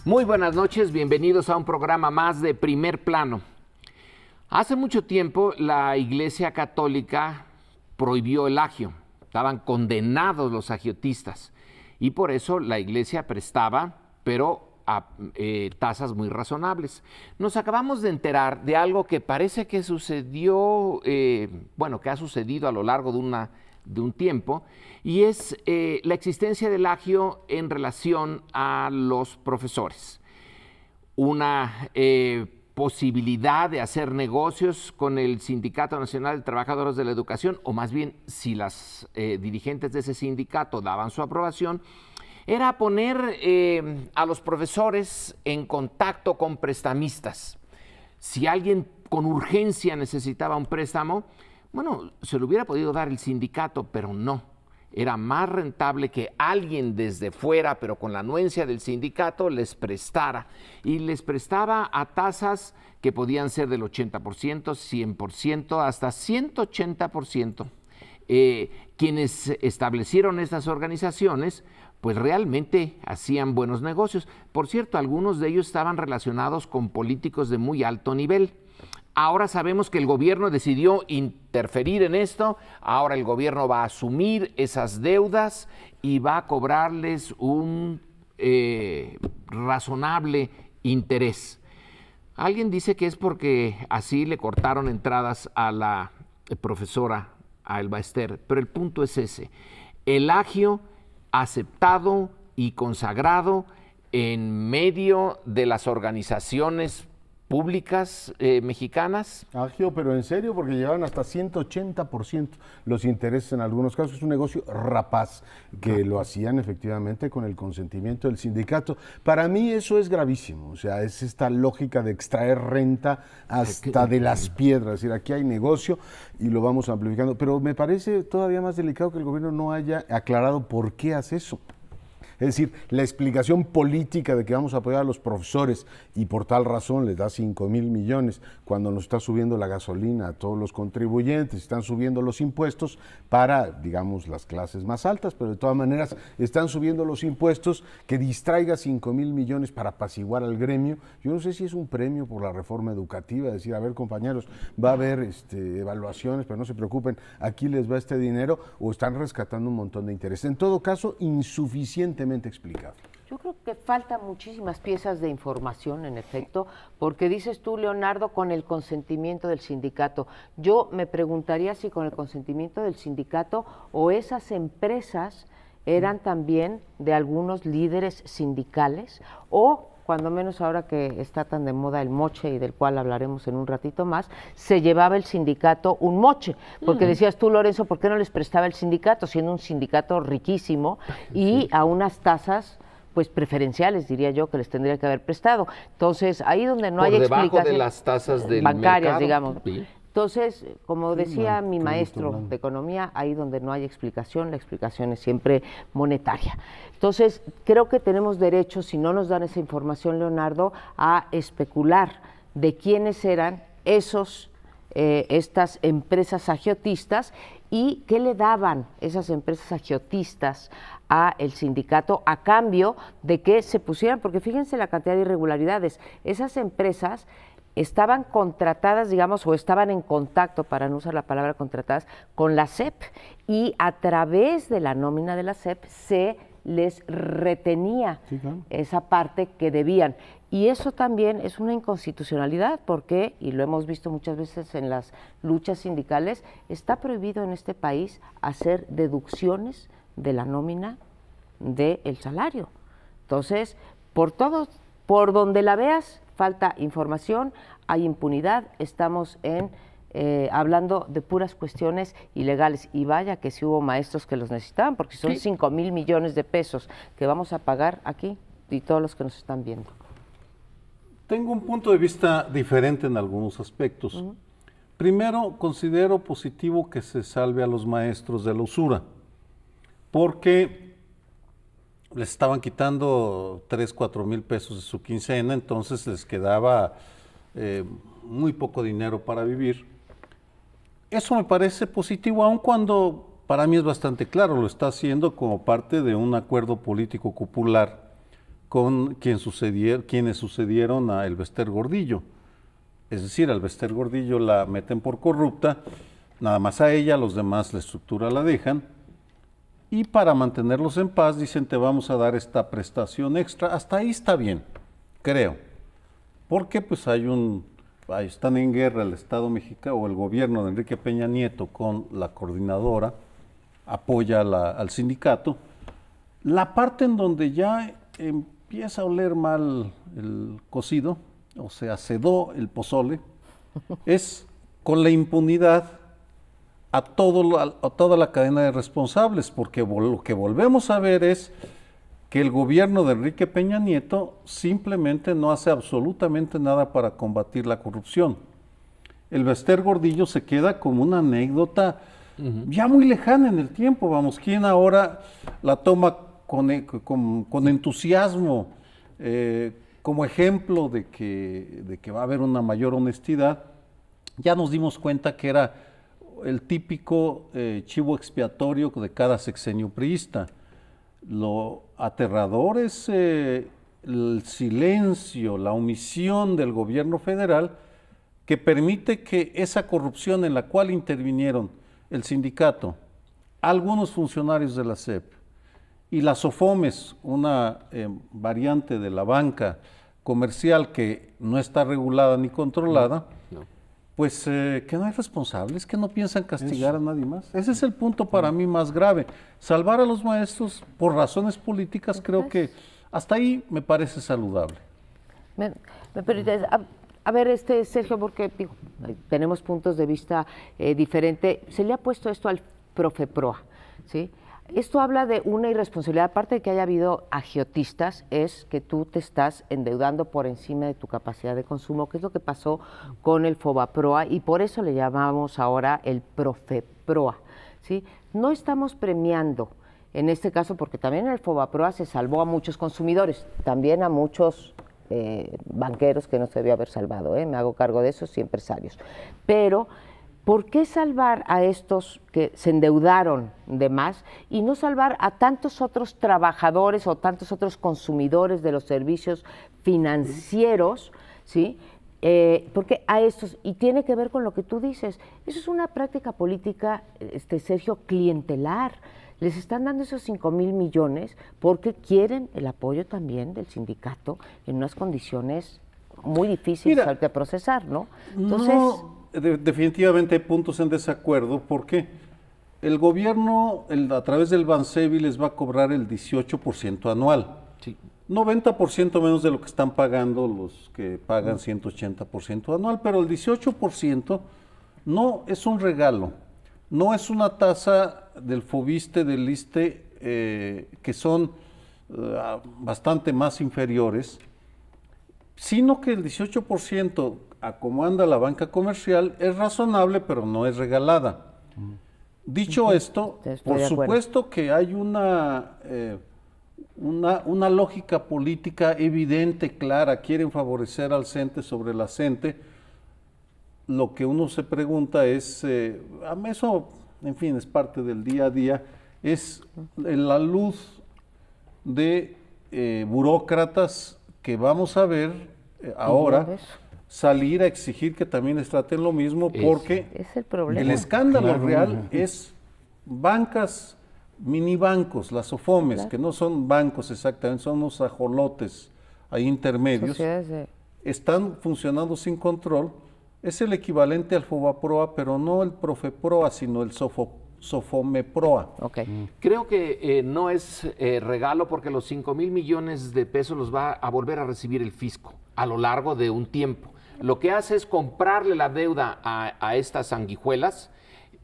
Muy buenas noches, bienvenidos a un programa más de Primer Plano. Hace mucho tiempo la Iglesia Católica prohibió el agio, estaban condenados los agiotistas y por eso la Iglesia prestaba, pero a tasas muy razonables. Nos acabamos de enterar de algo que parece que sucedió, que ha sucedido a lo largo de un tiempo, y es la existencia del agio en relación a los profesores. Una posibilidad de hacer negocios con el Sindicato Nacional de Trabajadores de la Educación, o más bien, si las dirigentes de ese sindicato daban su aprobación, era poner a los profesores en contacto con prestamistas. Si alguien con urgencia necesitaba un préstamo, bueno, se lo hubiera podido dar el sindicato, pero no. Era más rentable que alguien desde fuera, pero con la anuencia del sindicato, les prestara. Y les prestaba a tasas que podían ser del 80%, 100%, hasta 180%. Quienes establecieron estas organizaciones, pues realmente hacían buenos negocios. Por cierto, algunos de ellos estaban relacionados con políticos de muy alto nivel. Ahora sabemos que el gobierno decidió interferir en esto, ahora el gobierno va a asumir esas deudas y va a cobrarles un razonable interés. Alguien dice que es porque así le cortaron entradas a la profesora, a Elba Ester, pero el punto es ese: el agio aceptado y consagrado en medio de las organizaciones públicas mexicanas. Agio, pero en serio, porque llevaban hasta 180% los intereses en algunos casos. Es un negocio rapaz, que lo hacían efectivamente con el consentimiento del sindicato. Para mí eso es gravísimo, o sea, es esta lógica de extraer renta hasta de las piedras, es decir, aquí hay negocio y lo vamos amplificando, pero me parece todavía más delicado que el gobierno no haya aclarado por qué hace eso. Es decir, la explicación política de que vamos a apoyar a los profesores y por tal razón les da 5,000 millones cuando nos está subiendo la gasolina a todos los contribuyentes, están subiendo los impuestos para, digamos, las clases más altas, pero de todas maneras están subiendo los impuestos, que distraiga 5,000 millones para apaciguar al gremio. Yo no sé si es un premio por la reforma educativa, decir, a ver, compañeros, va a haber evaluaciones, pero no se preocupen, aquí les va este dinero, o están rescatando un montón de intereses. En todo caso, insuficientemente explicado. Yo creo que faltan muchísimas piezas de información, en efecto, porque dices tú, Leonardo, con el consentimiento del sindicato. Yo me preguntaría si con el consentimiento del sindicato o esas empresas eran también de algunos líderes sindicales, o cuando menos ahora que está tan de moda el moche, y del cual hablaremos en un ratito más, se llevaba el sindicato un moche, porque decías tú, Lorenzo, ¿por qué no les prestaba el sindicato, siendo un sindicato riquísimo y a unas tasas pues preferenciales, diría yo, que les tendría que haber prestado? Entonces, ahí donde no hay explicación, por debajo de las tasas del bancarias, mercado, digamos. sí. Entonces, como decía mi maestro de economía, ahí donde no hay explicación, la explicación es siempre monetaria. Entonces, creo que tenemos derecho, si no nos dan esa información, Leonardo, a especular de quiénes eran estas empresas agiotistas y qué le daban esas empresas agiotistas a el sindicato a cambio de que se pusieran, porque fíjense la cantidad de irregularidades. Esas empresas estaban contratadas, digamos, o estaban en contacto, para no usar la palabra contratadas, con la SEP, y a través de la nómina de la SEP se les retenía esa parte que debían. Y eso también es una inconstitucionalidad porque, y lo hemos visto muchas veces en las luchas sindicales, está prohibido en este país hacer deducciones de la nómina del salario. Entonces, por donde la veas, falta información, hay impunidad, estamos hablando de puras cuestiones ilegales, y vaya que sí hubo maestros que los necesitaban, porque son 5,000 millones de pesos que vamos a pagar aquí y todos los que nos están viendo. Tengo un punto de vista diferente en algunos aspectos. Primero, considero positivo que se salve a los maestros de la usura, porque les estaban quitando 3,000-4,000 pesos de su quincena, entonces les quedaba muy poco dinero para vivir. Eso me parece positivo, aun cuando para mí es bastante claro, lo está haciendo como parte de un acuerdo político popular con quienes sucedieron a Elbester Gordillo. Es decir, a Elbester Gordillo la meten por corrupta, nada más a ella, los demás la estructura la dejan, y para mantenerlos en paz dicen te vamos a dar esta prestación extra. Hasta ahí está bien, creo, porque pues están en guerra el Estado mexicano o el gobierno de Enrique Peña Nieto con la coordinadora, apoya al sindicato. La parte en donde ya empieza a oler mal el cocido, o sea, cedó el pozole, es con la impunidad a toda la cadena de responsables, porque lo que volvemos a ver es que el gobierno de Enrique Peña Nieto simplemente no hace absolutamente nada para combatir la corrupción. Elbester Gordillo se queda como una anécdota ya muy lejana en el tiempo, vamos, ¿quién ahora la toma con entusiasmo como ejemplo de que va a haber una mayor honestidad? Ya nos dimos cuenta que era el típico chivo expiatorio de cada sexenio priista. Lo aterrador es el silencio, la omisión del gobierno federal que permite que esa corrupción en la cual intervinieron el sindicato, algunos funcionarios de la SEP y las SOFOMES, una variante de la banca comercial que no está regulada ni controlada, pues que no hay responsables, que no piensan castigar a nadie más. Ese es el punto para mí más grave. Salvar a los maestros por razones políticas, creo que hasta ahí me parece saludable. A ver, Sergio, porque digo, tenemos puntos de vista diferentes. Se le ha puesto esto al Profeproa, ¿sí? Esto habla de una irresponsabilidad, aparte de que haya habido agiotistas, es que tú te estás endeudando por encima de tu capacidad de consumo, que es lo que pasó con el Fobaproa, y por eso le llamamos ahora el Profeproa, ¿sí? No estamos premiando, en este caso, porque también el Fobaproa se salvó a muchos consumidores, también a muchos banqueros que no se debió haber salvado, me hago cargo de esos y empresarios, pero ¿por qué salvar a estos que se endeudaron de más y no salvar a tantos otros trabajadores o tantos otros consumidores de los servicios financieros, ¿sí? Porque a estos, y tiene que ver con lo que tú dices, eso es una práctica política, Sergio, clientelar. Les están dando esos 5,000 millones porque quieren el apoyo también del sindicato en unas condiciones muy difíciles de procesar, ¿no? Entonces, definitivamente hay puntos en desacuerdo porque el gobierno a través del Bansevi les va a cobrar el 18% anual. Sí. 90% menos de lo que están pagando los que pagan 180% anual, pero el 18% no es un regalo, no es una tasa del Fobiste, del ISSSTE, que son bastante más inferiores, sino que el 18%, a como anda la banca comercial, es razonable, pero no es regalada. Dicho esto, por supuesto que hay una lógica política evidente, clara, quieren favorecer al CENTE sobre la CENTE. Lo que uno se pregunta es, eso, en fin, es parte del día a día, es la luz de burócratas que vamos a ver ahora salir a exigir que también les traten lo mismo, porque es el problema. El escándalo real es bancas, mini bancos, las SOFOMES, que no son bancos exactamente, son unos ajolotes ahí intermedios, están funcionando sin control. Es el equivalente al Fobaproa, pero no el Profeproa, sino el Sofomeproa. Creo que no es regalo, porque los 5,000 millones de pesos los va a volver a recibir el fisco a lo largo de un tiempo. Lo que hace es comprarle la deuda a estas sanguijuelas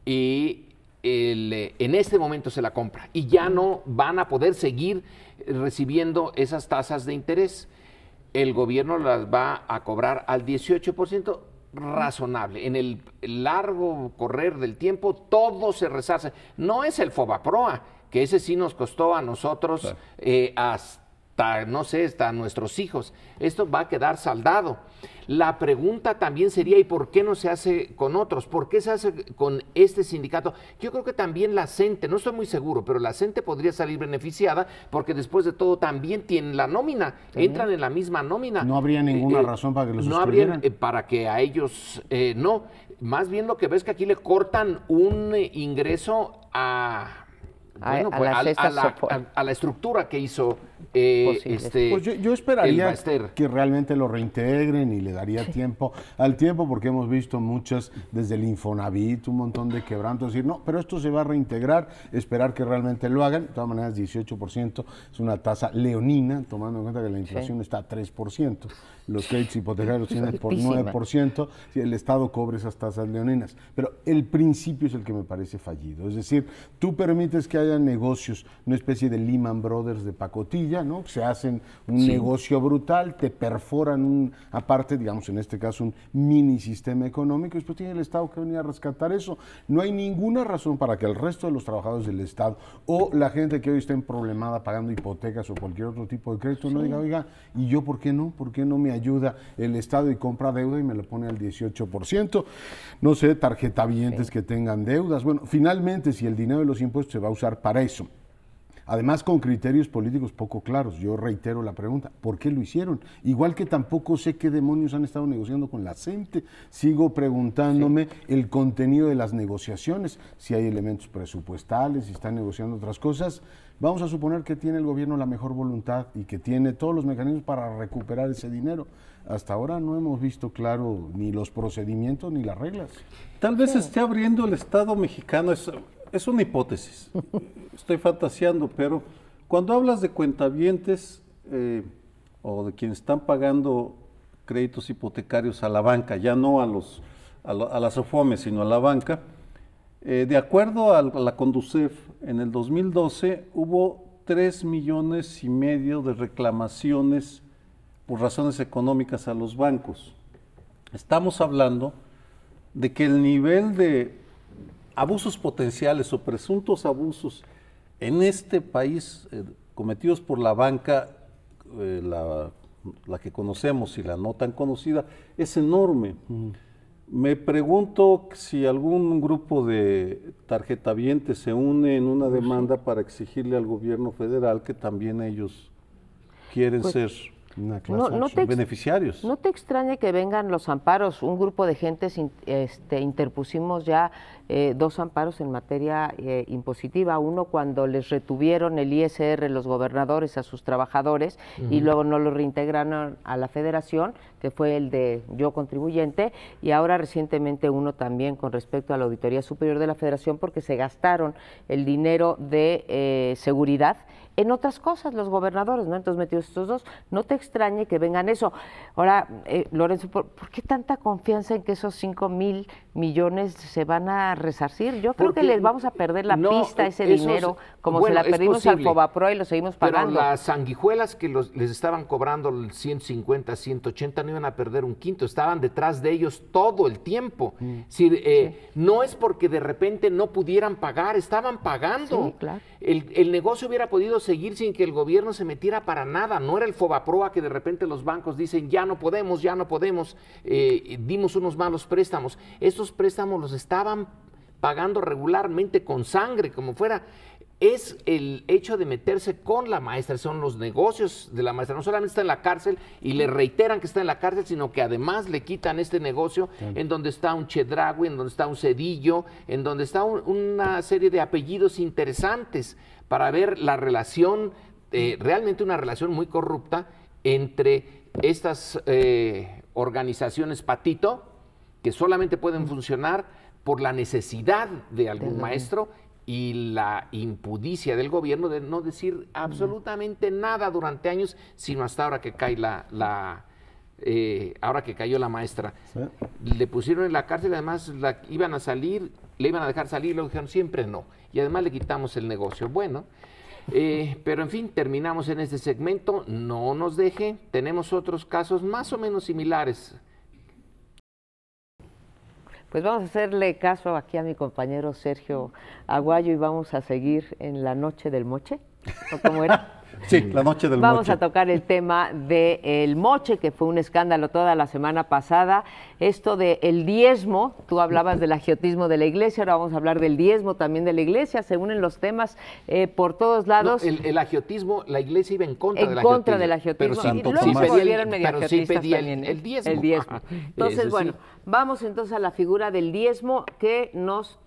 y en este momento se la compra y ya no van a poder seguir recibiendo esas tasas de interés. El gobierno las va a cobrar al 18%, razonable. En el largo correr del tiempo todo se resarce. No es el Fobaproa, que ese sí nos costó a nosotros hasta, no sé, hasta nuestros hijos. Esto va a quedar saldado. La pregunta también sería, ¿y por qué no se hace con otros? ¿Por qué se hace con este sindicato? Yo creo que también la CENTE, no estoy muy seguro, pero la CENTE podría salir beneficiada porque después de todo también tienen la nómina, entran en la misma nómina. No habría ninguna razón para que los no habría suscribieran. para que a ellos no. Más bien lo que ves que aquí le cortan un ingreso a... Bueno, A pues, las cestas a la estructura que hizo Posibles. Pues yo el esperaría Baester. que realmente lo reintegren y le daría tiempo al tiempo, porque hemos visto muchas, desde el Infonavit, un montón de quebrantos, decir, no, pero esto se va a reintegrar, esperar que realmente lo hagan. De todas maneras, 18% es una tasa leonina, tomando en cuenta que la inflación está a 3%. Los créditos hipotecarios tienen por Altísima. 9%, si el Estado cobra esas tasas leoninas. Pero el principio es el que me parece fallido. Es decir, tú permites que haya negocios, una especie de Lehman Brothers de pacotilla, ¿no? Se hacen un negocio brutal, te perforan aparte, digamos, en este caso, un mini sistema económico, y después tiene el Estado que venir a rescatar eso. No hay ninguna razón para que el resto de los trabajadores del Estado o la gente que hoy está emproblemada pagando hipotecas o cualquier otro tipo de crédito no diga, oiga, ¿y yo por qué no? ¿Por qué no me ayuda el Estado y compra deuda y me lo pone al 18%? No sé, tarjetavientes que tengan deudas. Bueno, finalmente, si el dinero de los impuestos se va a usar para eso, además con criterios políticos poco claros, yo reitero la pregunta, ¿por qué lo hicieron? Igual que tampoco sé qué demonios han estado negociando con la CENTE, sigo preguntándome el contenido de las negociaciones, si hay elementos presupuestales, si están negociando otras cosas. Vamos a suponer que tiene el gobierno la mejor voluntad y que tiene todos los mecanismos para recuperar ese dinero. Hasta ahora no hemos visto claro ni los procedimientos ni las reglas. Tal vez esté abriendo el Estado mexicano, es una hipótesis, estoy fantaseando, pero cuando hablas de cuentavientes o de quienes están pagando créditos hipotecarios a la banca, ya no a las OFOMES, sino a la banca, de acuerdo a la Conducef, en el 2012 hubo 3,5 millones de reclamaciones por razones económicas a los bancos. Estamos hablando de que el nivel de abusos potenciales o presuntos abusos en este país cometidos por la banca, la que conocemos y la no tan conocida, es enorme. Me pregunto si algún grupo de tarjetavientes se une en una demanda para exigirle al gobierno federal que también ellos quieren ser beneficiarios. No te extrañe que vengan los amparos. Un grupo de gentes interpusimos ya 2 amparos en materia impositiva. Uno cuando les retuvieron el ISR los gobernadores a sus trabajadores y luego no lo reintegraron a la federación, que fue el de yo contribuyente, y ahora recientemente uno también con respecto a la Auditoría Superior de la Federación porque se gastaron el dinero de seguridad en otras cosas los gobernadores, ¿no? Entonces metidos estos 2, no te extrañe que vengan eso. Ahora, Lorenzo, ¿por qué tanta confianza en que esos 5,000 millones se van a resarcir? Yo creo que les vamos a perder la pista a ese dinero, como se la perdimos al Fobapro y lo seguimos pagando. Pero las sanguijuelas que les estaban cobrando el 150, 180 no iban a perder un quinto, estaban detrás de ellos todo el tiempo. No es porque de repente no pudieran pagar, estaban pagando. Sí, claro. El negocio hubiera podido seguir sin que el gobierno se metiera para nada. No era el Fobaproa que de repente los bancos dicen ya no podemos, dimos unos malos préstamos. Estos préstamos los estaban pagando regularmente con sangre, como fuera. Es el hecho de meterse con la maestra, son los negocios de la maestra. No solamente está en la cárcel y le reiteran que está en la cárcel, sino que además le quitan este negocio en donde está un Chedraui, en donde está un Cedillo, en donde está una serie de apellidos interesantes para ver la relación, realmente una relación muy corrupta entre estas organizaciones patito, que solamente pueden funcionar por la necesidad de algún maestro, y la impudicia del gobierno de no decir absolutamente nada durante años, sino hasta ahora que cae ahora que cayó la maestra. Sí. Le pusieron en la cárcel, además le iban a dejar salir, luego dijeron siempre no, y además le quitamos el negocio. Bueno, pero en fin, terminamos en este segmento, no nos deje, tenemos otros casos más o menos similares. Pues vamos a hacerle caso aquí a mi compañero Sergio Aguayo y vamos a seguir en la noche del moche, ¿o cómo era? Sí, la noche del Vamos moche. a tocar el tema del moche, que fue un escándalo toda la semana pasada. Esto del diezmo, tú hablabas del agiotismo de la iglesia, ahora vamos a hablar del diezmo también de la iglesia. Se unen los temas por todos lados. No, el agiotismo, la iglesia iba en contra del agiotismo. Pero Y Santo luego Tomás. se volvieron medio pero sí agiotistas pedía también, el diezmo. El diezmo. Entonces, Eso sí. bueno, vamos entonces a la figura del diezmo que nos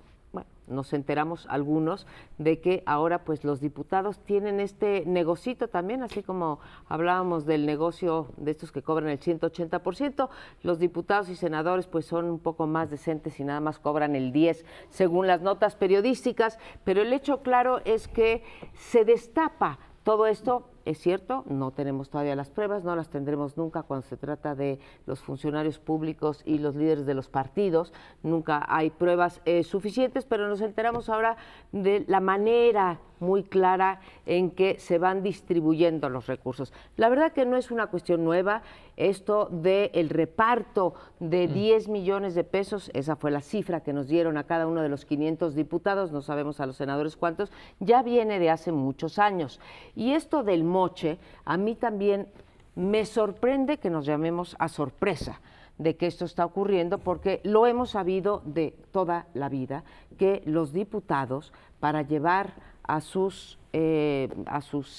enteramos algunos de que ahora pues los diputados tienen este negocito también, así como hablábamos del negocio de estos que cobran el 180%, los diputados y senadores pues son un poco más decentes y nada más cobran el 10% según las notas periodísticas, pero el hecho claro es que se destapa todo esto. Es cierto, no tenemos todavía las pruebas, no las tendremos nunca cuando se trata de los funcionarios públicos y los líderes de los partidos, nunca hay pruebas suficientes, pero nos enteramos ahora de la manera muy clara en que se van distribuyendo los recursos. La verdad que no es una cuestión nueva, esto del reparto de 10 millones de pesos, esa fue la cifra que nos dieron a cada uno de los 500 diputados, no sabemos a los senadores cuántos, ya viene de hace muchos años. Y esto del moche, a mí también me sorprende que nos llamemos a sorpresa de que esto está ocurriendo, porque lo hemos sabido de toda la vida, que los diputados, para llevar a sus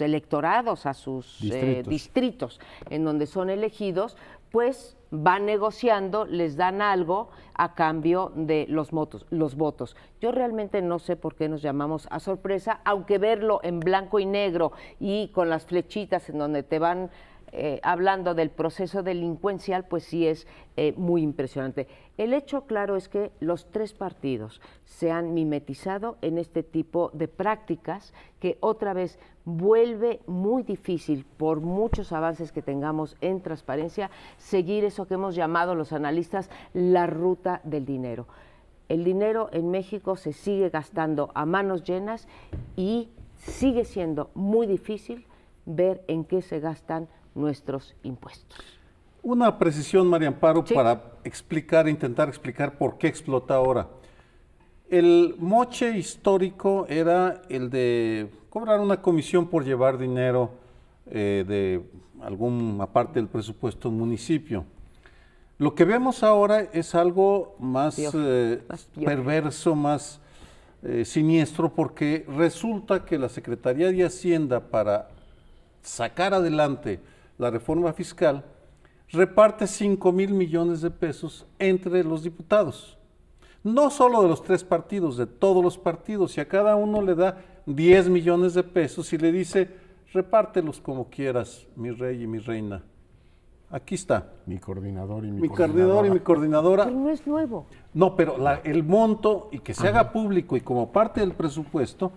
electorados, a sus distritos en donde son elegidos, pues van negociando, les dan algo a cambio de los votos. Yo realmente no sé por qué nos llamamos a sorpresa, aunque verlo en blanco y negro y con las flechitas en donde te van hablando del proceso delincuencial, pues sí es muy impresionante. El hecho claro es que los tres partidos se han mimetizado en este tipo de prácticas que otra vez vuelve muy difícil, por muchos avances que tengamos en transparencia, seguir eso que hemos llamado los analistas la ruta del dinero. El dinero en México se sigue gastando a manos llenas y sigue siendo muy difícil ver en qué se gastan nuestros impuestos. Una precisión, María Amparo, Sí. para intentar explicar por qué explota ahora. El moche histórico era el de cobrar una comisión por llevar dinero de alguna parte del presupuesto del municipio. Lo que vemos ahora es algo más perverso, más siniestro, porque resulta que la Secretaría de Hacienda, para sacar adelante la reforma fiscal, reparte 5,000 millones de pesos entre los diputados. No solo de los tres partidos, de todos los partidos, y a cada uno le da 10 millones de pesos y le dice, repártelos como quieras, mi rey y mi reina. Aquí está. Mi coordinador y Mi coordinador y mi coordinadora. Pero no es nuevo. No, pero el monto y que se haga público y como parte del presupuesto,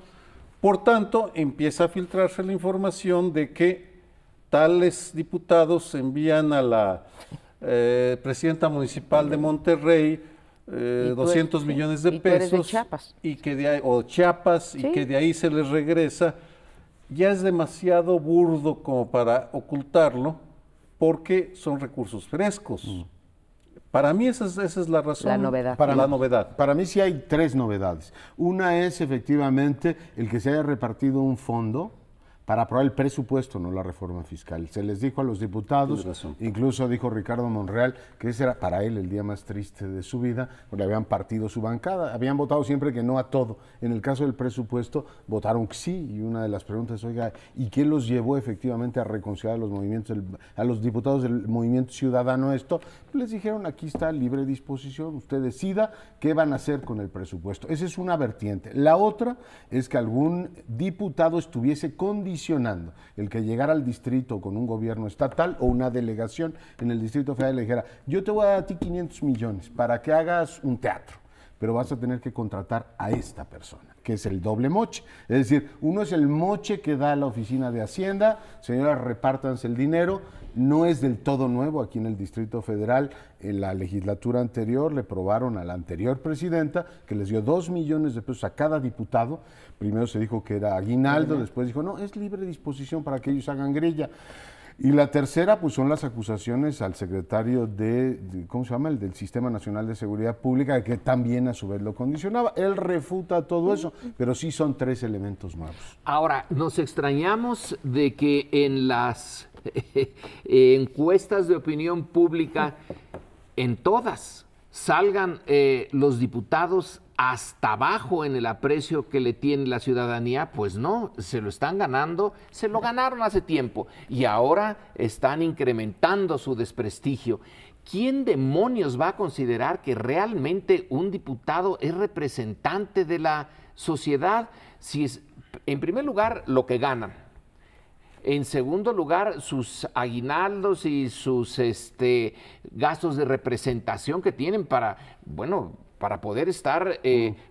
por tanto, empieza a filtrarse la información de que tales diputados envían a la presidenta municipal de Monterrey 200 millones de y tú eres de pesos Chiapas. y que de ahí, o Chiapas, Sí. y que de ahí se les regresa. Ya es demasiado burdo como para ocultarlo, porque son recursos frescos. Para mí esa es la razón. La novedad. La novedad. Para mí sí hay tres novedades. Una es efectivamente el que se haya repartido un fondo para aprobar el presupuesto, no la reforma fiscal. Se les dijo a los diputados, Tienes razón. incluso dijo Ricardo Monreal, que ese era para él el día más triste de su vida, porque habían partido su bancada, habían votado siempre que no a todo. En el caso del presupuesto, votaron que sí, y una de las preguntas, oiga, ¿y qué los llevó efectivamente a reconciliar a los movimientos, a los diputados del Movimiento Ciudadano esto? Les dijeron, aquí está, libre disposición, usted decida qué van a hacer con el presupuesto. Esa es una vertiente. La otra es que algún diputado estuviese condicionando el que llegara al distrito con un gobierno estatal o una delegación en el Distrito Federal y le dijera, yo te voy a dar a ti 500 millones para que hagas un teatro, pero vas a tener que contratar a esta persona, que es el doble moche. Es decir, uno es el moche que da la Oficina de Hacienda, señoras, repártanse el dinero, no es del todo nuevo aquí en el Distrito Federal. En la legislatura anterior le probaron a la anterior presidenta que les dio 2 millones de pesos a cada diputado. Primero se dijo que era aguinaldo, después dijo, no, es libre disposición para que ellos hagan grilla. Y la tercera, pues son las acusaciones al secretario ¿cómo se llama? El del Sistema Nacional de Seguridad Pública, que también a su vez lo condicionaba. Él refuta todo eso, pero sí son 3 elementos nuevos. Ahora, nos extrañamos de que en las encuestas de opinión pública, en todas, salgan los diputados hasta abajo en el aprecio que le tiene la ciudadanía. Pues no, se lo están ganando, se lo ganaron hace tiempo y ahora están incrementando su desprestigio. ¿Quién demonios va a considerar que realmente un diputado es representante de la sociedad si es, en primer lugar, lo que ganan? En segundo lugar, sus aguinaldos y sus gastos de representación que tienen para poder estar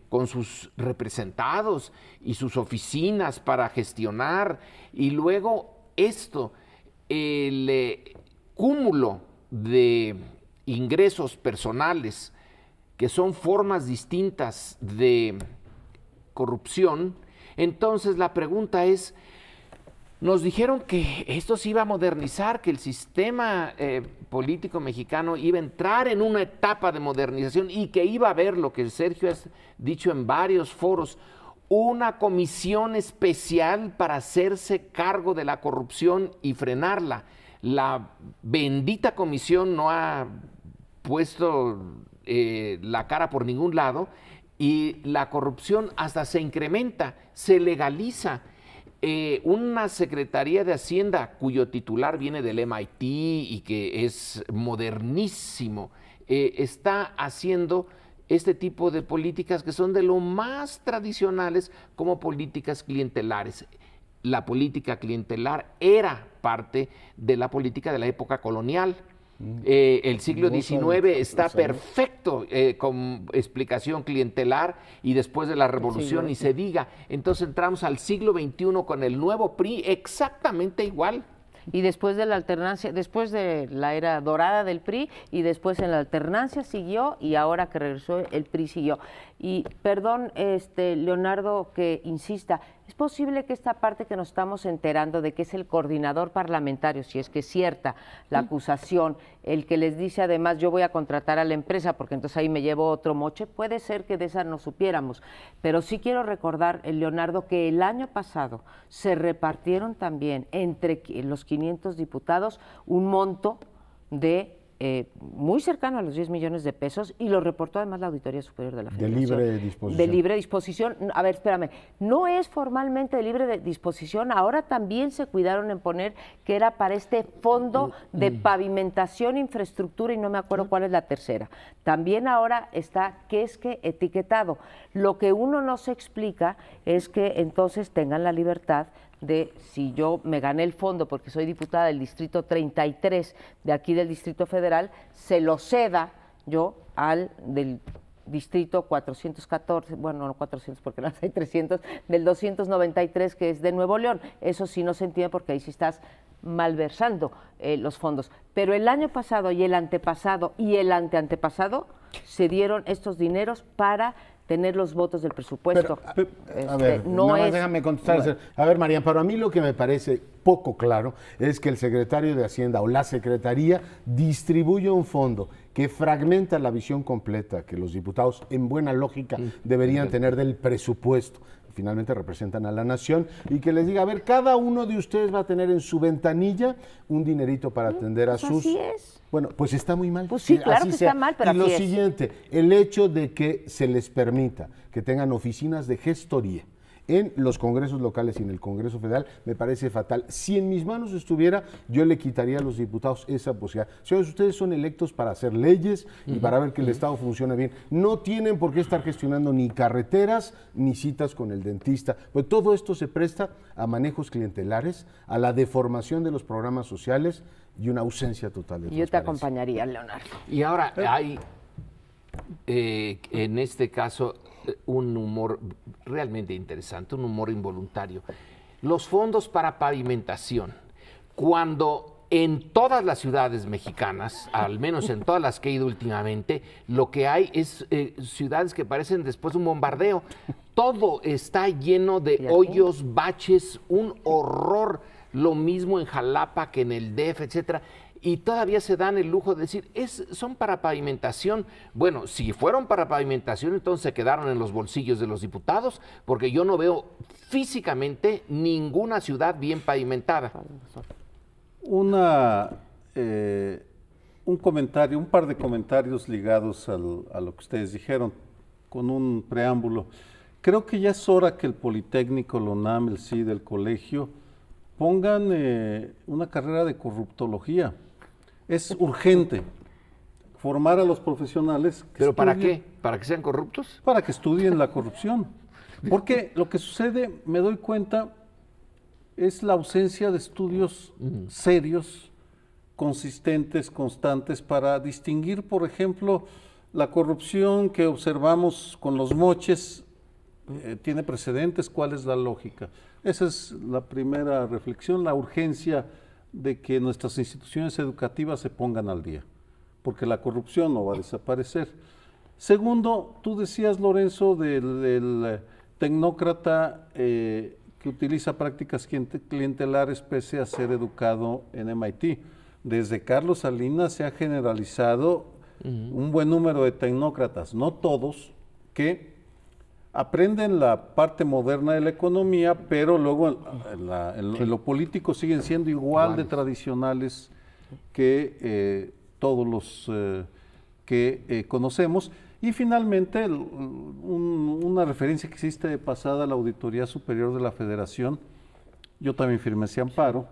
con sus representados y sus oficinas para gestionar. Y luego el cúmulo de ingresos personales, que son formas distintas de corrupción. Entonces la pregunta es, nos dijeron que esto se iba a modernizar, que el sistema político mexicano iba a entrar en una etapa de modernización y que iba a haber, lo que Sergio ha dicho en varios foros, una comisión especial para hacerse cargo de la corrupción y frenarla. La bendita comisión no ha puesto la cara por ningún lado y la corrupción hasta se incrementa, se legaliza. Una Secretaría de Hacienda cuyo titular viene del MIT y que es modernísimo, está haciendo este tipo de políticas que son de lo más tradicionales como políticas clientelares. La política clientelar era parte de la política de la época colonial. El siglo XIX está perfecto con explicación clientelar y después de la revolución ni se diga. Entonces entramos al siglo XXI con el nuevo PRI exactamente igual. Y después de la alternancia, después de la era dorada del PRI y después en la alternancia siguió y ahora que regresó el PRI siguió. Y perdón, Leonardo, que insista, ¿es posible que esta parte que nos estamos enterando de que es el coordinador parlamentario, si es que es cierta la acusación, el que les dice además yo voy a contratar a la empresa porque entonces ahí me llevo otro moche? Puede ser que de esa no supiéramos, pero sí quiero recordar, Leonardo, que el año pasado se repartieron también entre los 500 diputados un monto de muy cercano a los 10 millones de pesos y lo reportó además la Auditoría Superior de la Federación. De libre disposición. De libre disposición. A ver, espérame, no es formalmente de libre disposición, ahora también se cuidaron en poner que era para este fondo de pavimentación, infraestructura y no me acuerdo cuál es la tercera. También ahora está que es que etiquetado. Lo que uno no se explica es que entonces tengan la libertad de, si yo me gané el fondo porque soy diputada del Distrito 33 de aquí del Distrito Federal, se lo ceda yo al del Distrito 414, bueno, no 400 porque no hay 300, del 293 que es de Nuevo León. Eso sí no se entiende porque ahí sí estás malversando los fondos. Pero el año pasado y el antepasado y el anteantepasado se dieron estos dineros para tener los votos del presupuesto. Pero, a ver, no es, déjame contestar. Bueno. A ver, Marian, para mí lo que me parece poco claro es que el secretario de Hacienda o la Secretaría distribuye un fondo que fragmenta la visión completa que los diputados, en buena lógica, deberían tener del presupuesto. Finalmente representan a la nación y que les diga, a ver, cada uno de ustedes va a tener en su ventanilla un dinerito para atender a sus... Así es. Bueno, pues está muy mal. Pues sí, claro que sea. Está mal, pero y lo siguiente, el hecho de que se les permita que tengan oficinas de gestoría en los congresos locales y en el Congreso Federal me parece fatal. Si en mis manos estuviera, yo le quitaría a los diputados esa posibilidad. Señores, ustedes son electos para hacer leyes y para ver que el Estado funcione bien. No tienen por qué estar gestionando ni carreteras ni citas con el dentista. Pues todo esto se presta a manejos clientelares, a la deformación de los programas sociales y una ausencia total de transparencia. Yo te acompañaría, Leonardo. Y ahora hay, en este caso, un humor realmente interesante, un humor involuntario. Los fondos para pavimentación, cuando en todas las ciudades mexicanas, al menos en todas las que he ido últimamente, lo que hay es ciudades que parecen después de un bombardeo. Todo está lleno de hoyos, baches, un horror. lo mismo en Jalapa que en el DF, etcétera. Y todavía se dan el lujo de decir, son para pavimentación. Bueno, si fueron para pavimentación, entonces se quedaron en los bolsillos de los diputados, porque yo no veo físicamente ninguna ciudad bien pavimentada. Un par de comentarios ligados a lo que ustedes dijeron, con un preámbulo. Creo que ya es hora que el Politécnico, la UNAM, el CID, el colegio, pongan una carrera de corruptología. Es urgente formar a los profesionales. ¿Pero para qué? ¿Para que sean corruptos? Para que estudien la corrupción. Porque lo que sucede, me doy cuenta, es la ausencia de estudios serios, consistentes, constantes, para distinguir, por ejemplo, la corrupción que observamos con los moches. ¿Tiene precedentes? ¿Cuál es la lógica? Esa es la primera reflexión, la urgencia de que nuestras instituciones educativas se pongan al día, porque la corrupción no va a desaparecer. Segundo, tú decías, Lorenzo, del tecnócrata que utiliza prácticas clientelares pese a ser educado en MIT. Desde Carlos Salinas se ha generalizado un buen número de tecnócratas, no todos, que aprenden la parte moderna de la economía, pero luego en lo político siguen siendo igual de tradicionales que todos los que conocemos. Y finalmente, una referencia que existe de pasada a la Auditoría Superior de la Federación, yo también firmé ese amparo,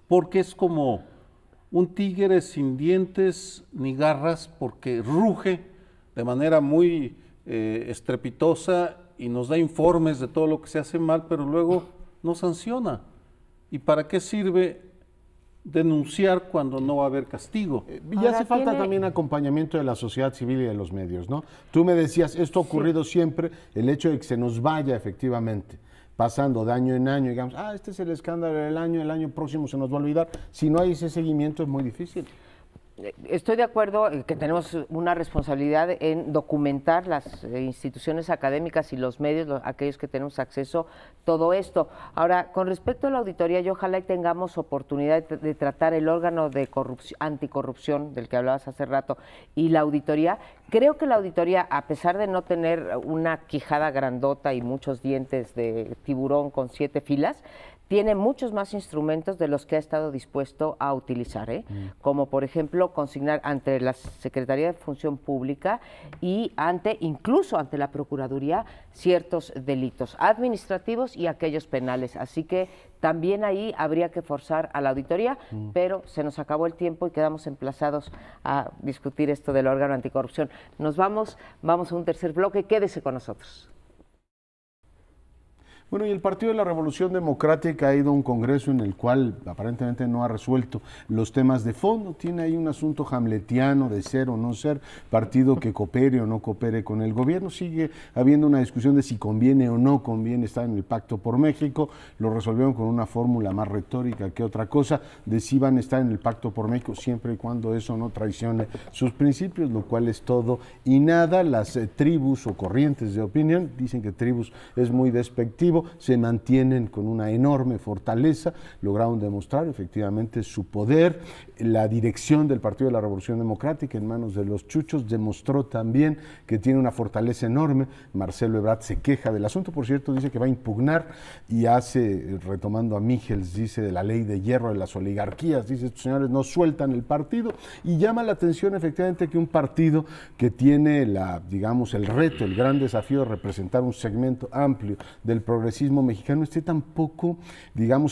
porque es como un tigre sin dientes ni garras, porque ruge de manera muy estrepitosa y nos da informes de todo lo que se hace mal, pero luego no sanciona. ¿Y para qué sirve denunciar cuando no va a haber castigo? Y hace falta también acompañamiento de la sociedad civil y de los medios, ¿no? Tú me decías, esto ha ocurrido siempre, el hecho de que se nos vaya efectivamente pasando de año en año, digamos, este es el escándalo del año, el año próximo se nos va a olvidar. Si no hay ese seguimiento es muy difícil. Estoy de acuerdo en que tenemos una responsabilidad en documentar las instituciones académicas y los medios, aquellos que tenemos acceso, todo esto. Ahora, con respecto a la auditoría, yo ojalá y tengamos oportunidad de tratar el órgano de anticorrupción del que hablabas hace rato y la auditoría. Creo que la auditoría, a pesar de no tener una quijada grandota y muchos dientes de tiburón con 7 filas, tiene muchos más instrumentos de los que ha estado dispuesto a utilizar, como por ejemplo consignar ante la Secretaría de Función Pública y incluso ante la Procuraduría ciertos delitos administrativos y aquellos penales. Así que también ahí habría que forzar a la auditoría, pero se nos acabó el tiempo y quedamos emplazados a discutir esto del órgano anticorrupción. Vamos a un tercer bloque, quédese con nosotros. Bueno, y el Partido de la Revolución Democrática ha ido a un congreso en el cual aparentemente no ha resuelto los temas de fondo. Tiene ahí un asunto hamletiano de ser o no ser partido que coopere o no coopere con el gobierno. Sigue habiendo una discusión de si conviene o no conviene estar en el Pacto por México. Lo resolvieron con una fórmula más retórica que otra cosa, de si van a estar en el Pacto por México siempre y cuando eso no traicione sus principios, lo cual es todo y nada. Las tribus o corrientes de opinión, dicen que tribus es muy despectivo, se mantienen con una enorme fortaleza, lograron demostrar efectivamente su poder. La dirección del Partido de la Revolución Democrática en manos de los chuchos demostró también que tiene una fortaleza enorme. Marcelo Ebrard se queja del asunto, por cierto, dice que va a impugnar y retomando a Michels, dice de la ley de hierro de las oligarquías, dice estos señores no sueltan el partido, y llama la atención efectivamente que un partido que tiene el reto, el gran desafío de representar un segmento amplio del progresismo mexicano esté tan poco,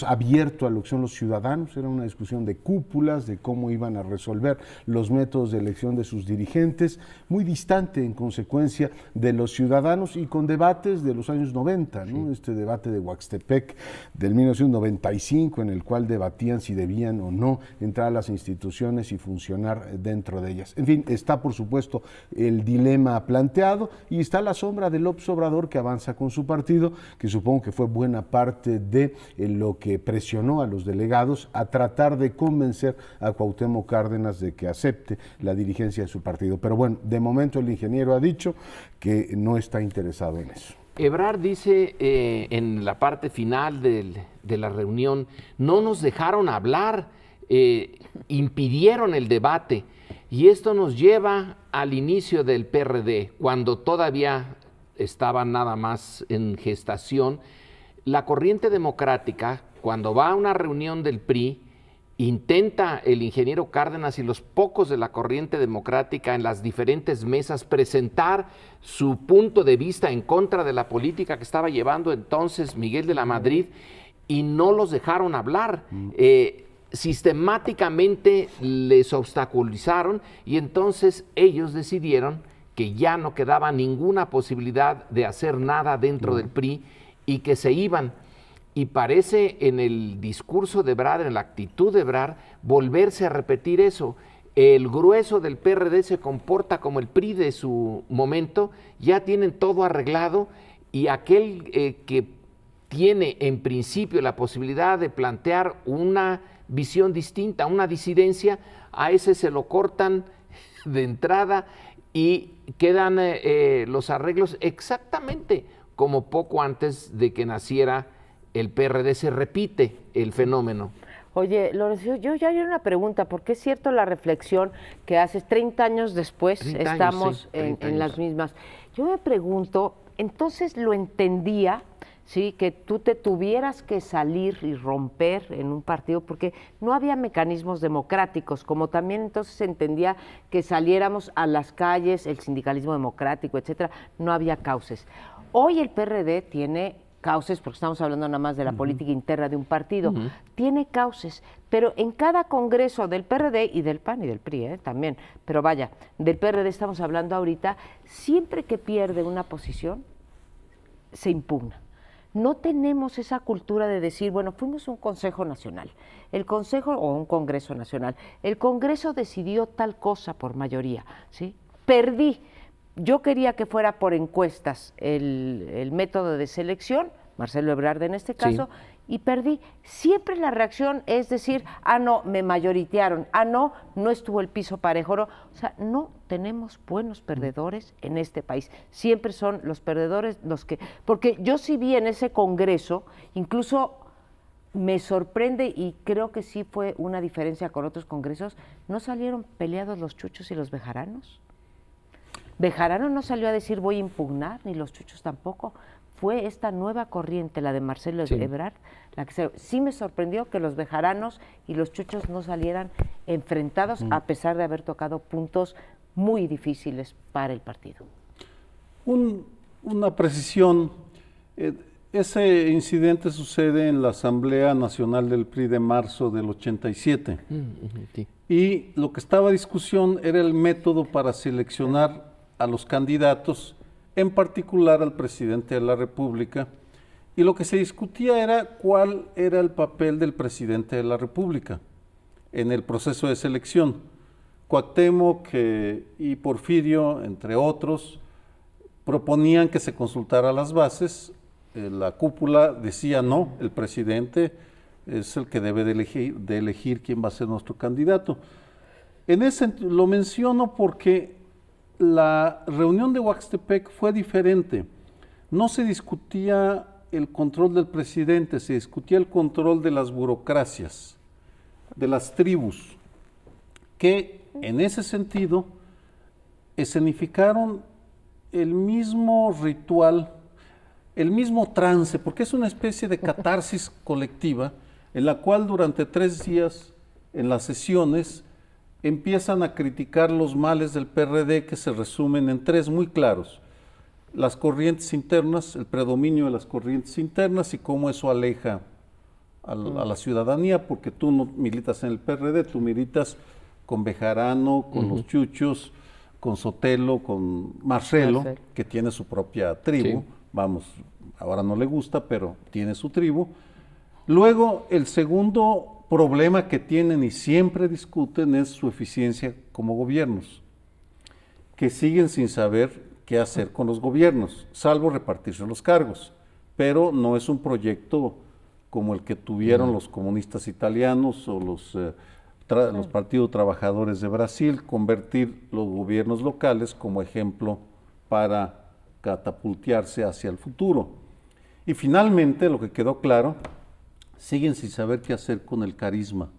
abierto a lo que son los ciudadanos. Era una discusión de cúpulas, de cómo iban a resolver los métodos de elección de sus dirigentes, muy distante en consecuencia de los ciudadanos y con debates de los años 90, ¿no? Sí. Este debate de Huaxtepec del 1995 en el cual debatían si debían o no entrar a las instituciones y funcionar dentro de ellas. En fin, está por supuesto el dilema planteado y está la sombra de López Obrador que avanza con su partido, que supongo que fue buena parte de lo que presionó a los delegados a tratar de convencer a Cuauhtémoc Cárdenas de que acepte la dirigencia de su partido. Pero bueno, de momento el ingeniero ha dicho que no está interesado en eso. Ebrard dice en la parte final de la reunión, no nos dejaron hablar, impidieron el debate. Y esto nos lleva al inicio del PRD, cuando todavía estaba nada más en gestación. La corriente democrática, cuando va a una reunión del PRI, intenta el ingeniero Cárdenas y los pocos de la corriente democrática en las diferentes mesas presentar su punto de vista en contra de la política que estaba llevando entonces Miguel de la Madrid, y no los dejaron hablar. Sistemáticamente les obstaculizaron, y entonces ellos decidieron que ya no quedaba ninguna posibilidad de hacer nada dentro del PRI y que se iban. Y parece en el discurso de Ebrard, en la actitud de Ebrard, volverse a repetir eso. El grueso del PRD se comporta como el PRI de su momento, ya tienen todo arreglado, y aquel que tiene en principio la posibilidad de plantear una visión distinta, una disidencia, a ese se lo cortan de entrada y quedan los arreglos exactamente como poco antes de que naciera el PRD. Se repite el fenómeno. Oye, Lorenzo, yo ya hay una pregunta, porque es cierto la reflexión que haces, 30 años después 30 años, estamos sí, 30 en las años. mismas. Yo me pregunto, entonces lo entendía, ¿sí? Que tú te tuvieras que salir y romper en un partido porque no había mecanismos democráticos, como también entonces se entendía que saliéramos a las calles, el sindicalismo democrático, etcétera, no había cauces. Hoy el PRD tiene cauces, porque estamos hablando nada más de la política interna de un partido, tiene cauces, pero en cada congreso del PRD y del PAN y del PRI también, pero vaya, del PRD estamos hablando ahorita, siempre que pierde una posición, se impugna. No tenemos esa cultura de decir, bueno, fuimos un Consejo Nacional, el Consejo o un Congreso Nacional, el Congreso decidió tal cosa por mayoría, ¿sí? Perdí. Yo quería que fuera por encuestas el método de selección, Marcelo Ebrard en este caso, y perdí. Siempre la reacción es decir, ah, no, me mayoritearon, ah, no, no estuvo el piso parejo. No. O sea, no tenemos buenos perdedores en este país. Siempre son los perdedores los que... Porque yo sí vi en ese congreso, incluso me sorprende, y creo que sí fue una diferencia con otros congresos, ¿no salieron peleados los chuchos y los bejaranos? Bejarano no salió a decir voy a impugnar, ni los chuchos tampoco. Fue esta nueva corriente, la de Marcelo Ebrard, la que sí me sorprendió que los bejaranos y los chuchos no salieran enfrentados, a pesar de haber tocado puntos muy difíciles para el partido. Una precisión, ese incidente sucede en la Asamblea Nacional del PRI de marzo del 87. Sí. Y lo que estaba a discusión era el método para seleccionar a los candidatos, en particular al presidente de la República, y lo que se discutía era cuál era el papel del presidente de la República en el proceso de selección. Cuauhtémoc y Porfirio, entre otros, proponían que se consultara las bases. La cúpula decía no, el presidente es el que debe de elegir quién va a ser nuestro candidato. En ese lo menciono porque la reunión de Oaxtepec fue diferente. No se discutía el control del presidente, se discutía el control de las burocracias, de las tribus, que en ese sentido escenificaron el mismo ritual, el mismo trance, porque es una especie de catarsis colectiva en la cual durante 3 días en las sesiones empiezan a criticar los males del PRD, que se resumen en 3 muy claros: las corrientes internas, el predominio de las corrientes internas y cómo eso aleja a la ciudadanía, porque tú no militas en el PRD, tú militas con Bejarano, con los Chuchos, con Sotelo, con Marcelo, que tiene su propia tribu, vamos, ahora no le gusta, pero tiene su tribu. Luego, el segundo problema que tienen y siempre discuten es su eficiencia como gobiernos, que siguen sin saber qué hacer con los gobiernos, salvo repartirse los cargos, pero no es un proyecto como el que tuvieron los comunistas italianos o los partidos trabajadores de Brasil, convertir los gobiernos locales como ejemplo para catapultearse hacia el futuro. Y finalmente, lo que quedó claro siguen sin saber qué hacer con el carisma.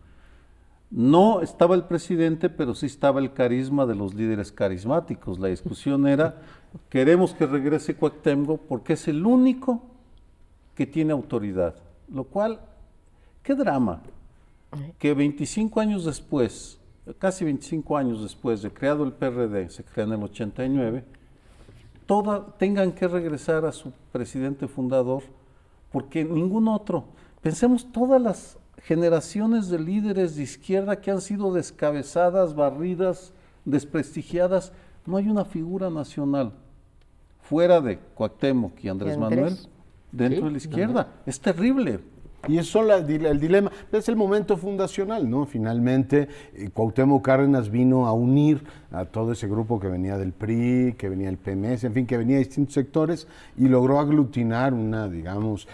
No estaba el presidente, pero sí estaba el carisma de los líderes carismáticos. La discusión era, queremos que regrese Cuauhtémoc porque es el único que tiene autoridad. Lo cual, qué drama, que 25 años después, casi 25 años después de creado el PRD, se crea en el 89, tengan que regresar a su presidente fundador, porque ningún otro. Pensemos todas las generaciones de líderes de izquierda que han sido descabezadas, barridas, desprestigiadas. No hay una figura nacional fuera de Cuauhtémoc y Andrés Manuel dentro de la izquierda. Es terrible. Y eso es el dilema, es el momento fundacional, ¿no? Finalmente, Cuauhtémoc Cárdenas vino a unir a todo ese grupo que venía del PRI, que venía del PMS, en fin, que venía de distintos sectores y logró aglutinar una, digamos,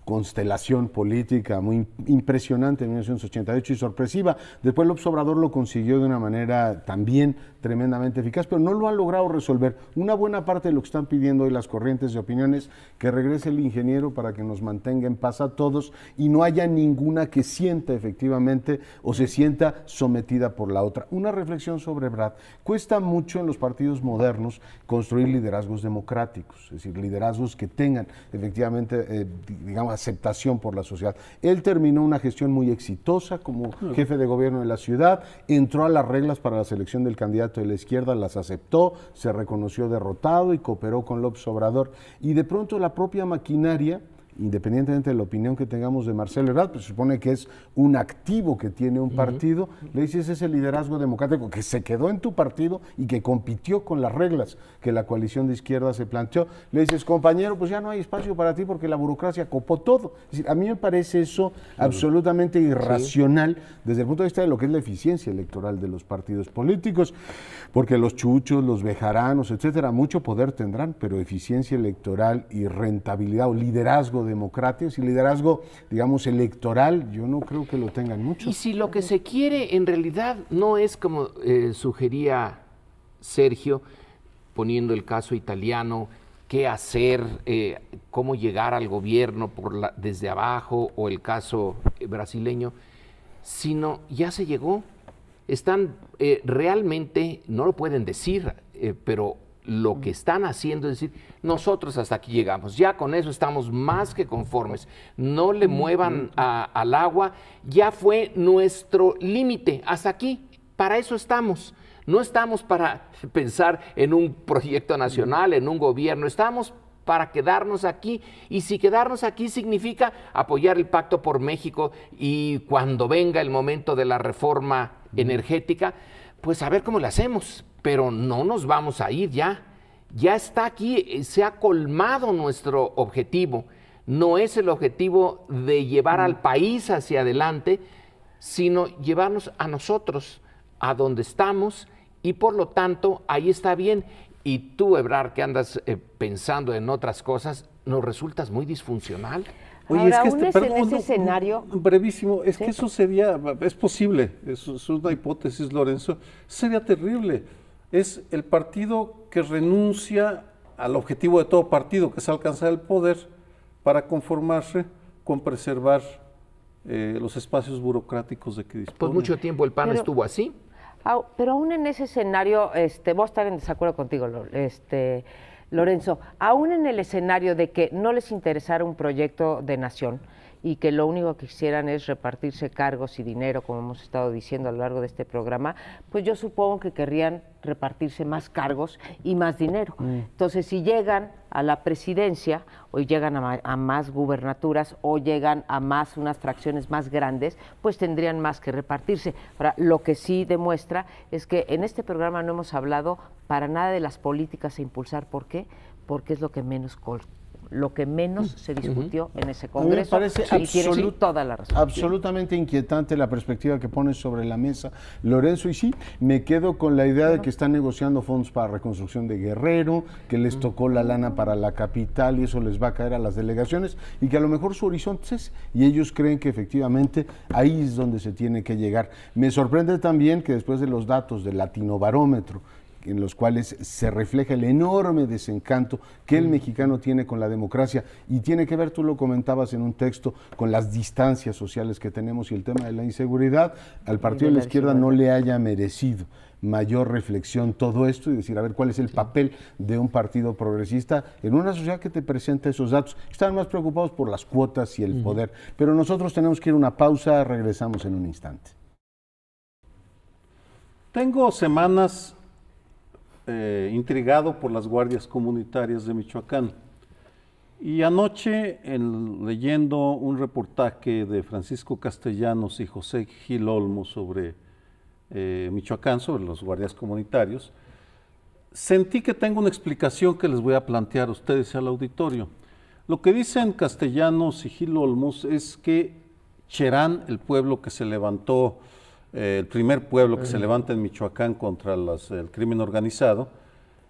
constelación política muy impresionante en 1988 y sorpresiva. Después López Obrador lo consiguió de una manera también tremendamente eficaz, pero no lo han logrado resolver. Una buena parte de lo que están pidiendo hoy las corrientes de opiniones, que regrese el ingeniero para que nos mantenga en paz a todos y no haya ninguna que sienta efectivamente o se sienta sometida por la otra. Una reflexión sobre Brad. Cuesta mucho en los partidos modernos construir liderazgos democráticos, es decir, liderazgos que tengan efectivamente, digamos, aceptación por la sociedad. Él terminó una gestión muy exitosa como jefe de gobierno de la ciudad, entró a las reglas para la selección del candidato de la izquierda, las aceptó, se reconoció derrotado y cooperó con López Obrador. Y de pronto la propia maquinaria, independientemente de la opinión que tengamos de Marcelo Ebrard, pues se supone que es un activo que tiene un partido, le dices ese liderazgo democrático que se quedó en tu partido y que compitió con las reglas que la coalición de izquierda se planteó, le dices, compañero, pues ya no hay espacio para ti porque la burocracia copó todo. Es decir, a mí me parece eso absolutamente irracional desde el punto de vista de lo que es la eficiencia electoral de los partidos políticos, porque los chuchos, los bejaranos, etcétera, mucho poder tendrán, pero eficiencia electoral y rentabilidad o liderazgo democrático y liderazgo, digamos, electoral, yo no creo que lo tengan mucho. Y si lo que se quiere en realidad no es como sugería Sergio, poniendo el caso italiano, qué hacer, cómo llegar al gobierno desde abajo, o el caso brasileño, sino ya se llegó. Están realmente, no lo pueden decir, pero lo que están haciendo es decir, nosotros hasta aquí llegamos, ya con eso estamos más que conformes, no le muevan al agua, ya fue nuestro límite, hasta aquí, para eso estamos. No estamos para pensar en un proyecto nacional, en un gobierno, estamos para quedarnos aquí, y si quedarnos aquí significa apoyar el Pacto por México y cuando venga el momento de la reforma energética, pues a ver cómo le hacemos, pero no nos vamos a ir ya. Ya está aquí, se ha colmado nuestro objetivo. No es el objetivo de llevar al país hacia adelante, sino llevarnos a nosotros, a donde estamos, y por lo tanto, ahí está bien. Y tú, Ebrard, que andas pensando en otras cosas, nos resultas muy disfuncional. Oye, ahora, es que en ese escenario... Brevísimo, es que eso sería, es posible, eso es una hipótesis, Lorenzo, sería terrible. Es el partido que renuncia al objetivo de todo partido, que es alcanzar el poder, para conformarse con preservar los espacios burocráticos de que dispone. Pues mucho tiempo el PAN estuvo así. Pero aún en ese escenario, voy a estar en desacuerdo contigo, Lorenzo, aún en el escenario de que no les interesara un proyecto de nación y que lo único que quisieran es repartirse cargos y dinero, como hemos estado diciendo a lo largo de este programa, pues yo supongo que querrían repartirse más cargos y más dinero. Entonces, si llegan a la presidencia o llegan a más gubernaturas o llegan a unas fracciones más grandes, pues tendrían más que repartirse. Ahora, lo que sí demuestra es que en este programa no hemos hablado para nada de las políticas a impulsar. ¿Por qué? Porque es lo que menos se discutió en ese Congreso. A mí me parece y tienes toda la razón. Absolutamente inquietante la perspectiva que pones sobre la mesa, Lorenzo, y sí, me quedo con la idea de que están negociando fondos para reconstrucción de Guerrero, que les tocó la lana para la capital y eso les va a caer a las delegaciones, y que a lo mejor su horizonte es ese, y ellos creen que efectivamente ahí es donde se tiene que llegar. Me sorprende también que después de los datos del Latinobarómetro, en los cuales se refleja el enorme desencanto que el mexicano tiene con la democracia y tiene que ver, tú lo comentabas en un texto, con las distancias sociales que tenemos y el tema de la inseguridad. Al partido de la izquierda no le haya merecido mayor reflexión todo esto y decir, a ver, cuál es el papel de un partido progresista en una sociedad que te presenta esos datos. Están más preocupados por las cuotas y el poder, pero nosotros tenemos que ir a una pausa, regresamos en un instante. Tengo semanas intrigado por las guardias comunitarias de Michoacán. Y anoche, leyendo un reportaje de Francisco Castellanos y José Gil Olmos sobre Michoacán, sobre los guardias comunitarios, sentí que tengo una explicación que les voy a plantear a ustedes y al auditorio. Lo que dicen Castellanos y Gil Olmos es que Cherán, el pueblo que se levantó, el primer pueblo que se levanta en Michoacán contra el crimen organizado,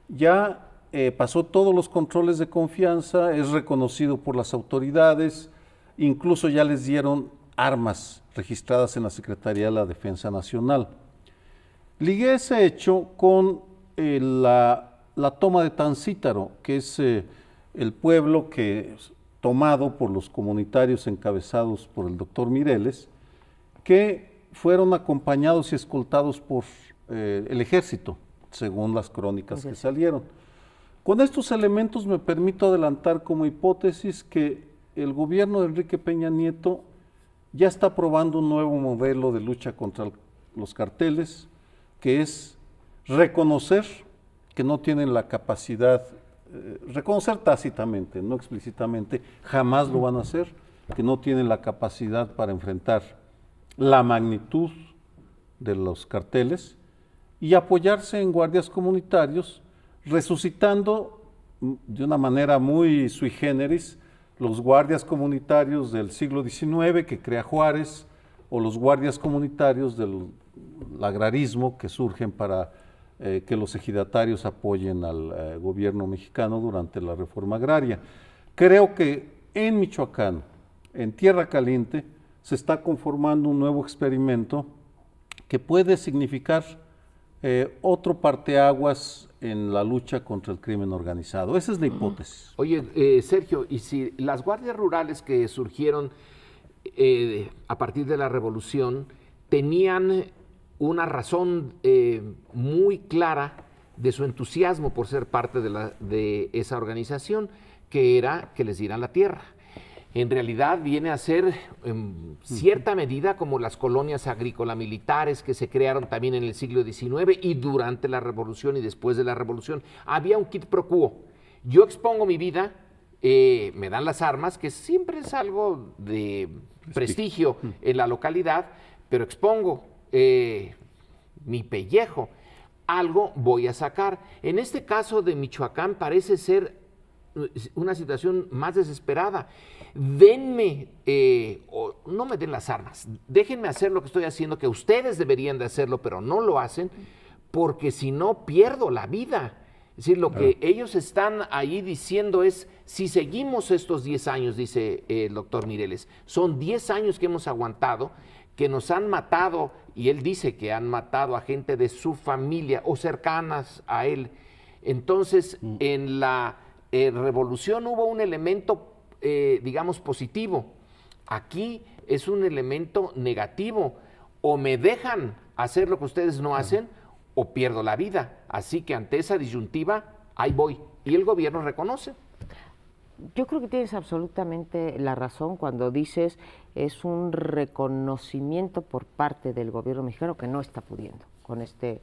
ya pasó todos los controles de confianza, es reconocido por las autoridades, incluso ya les dieron armas registradas en la Secretaría de la Defensa Nacional. Ligué ese hecho con la toma de Tancítaro, que es el pueblo que tomado por los comunitarios encabezados por el doctor Mireles, que fueron acompañados y escoltados por el ejército, según las crónicas que salieron. Con estos elementos me permito adelantar como hipótesis que el gobierno de Enrique Peña Nieto ya está probando un nuevo modelo de lucha contra los carteles, que es reconocer que no tienen la capacidad, reconocer tácitamente, no explícitamente, jamás lo van a hacer, que no tienen la capacidad para enfrentar la magnitud de los carteles y apoyarse en guardias comunitarios, resucitando de una manera muy sui generis los guardias comunitarios del siglo XIX que crea Juárez o los guardias comunitarios del agrarismo que surgen para que los ejidatarios apoyen al gobierno mexicano durante la reforma agraria. Creo que en Michoacán, en Tierra Caliente, se está conformando un nuevo experimento que puede significar otro parteaguas en la lucha contra el crimen organizado. Esa es la hipótesis. Oye, Sergio, y si las guardias rurales que surgieron a partir de la revolución tenían una razón muy clara de su entusiasmo por ser parte de esa organización, que era que les dieran la tierra. En realidad viene a ser en cierta medida como las colonias agrícola militares que se crearon también en el siglo XIX y durante la revolución y después de la revolución. Había un quid pro quo. Yo expongo mi vida, me dan las armas, que siempre es algo de prestigio en la localidad, pero expongo mi pellejo, algo voy a sacar. En este caso de Michoacán parece ser una situación más desesperada. Denme, o no me den las armas, déjenme hacer lo que estoy haciendo, que ustedes deberían de hacerlo, pero no lo hacen, porque si no pierdo la vida. Es decir, lo que ellos están ahí diciendo es, si seguimos estos 10 años, dice el doctor Mireles, son 10 años que hemos aguantado, que nos han matado, y él dice que han matado a gente de su familia o cercanas a él. Entonces, en la revolución hubo un elemento, digamos, positivo. Aquí es un elemento negativo. O me dejan hacer lo que ustedes no hacen, o pierdo la vida. Así que ante esa disyuntiva, ahí voy. Y el gobierno reconoce. Yo creo que tienes absolutamente la razón cuando dices es un reconocimiento por parte del gobierno mexicano que no está pudiendo con este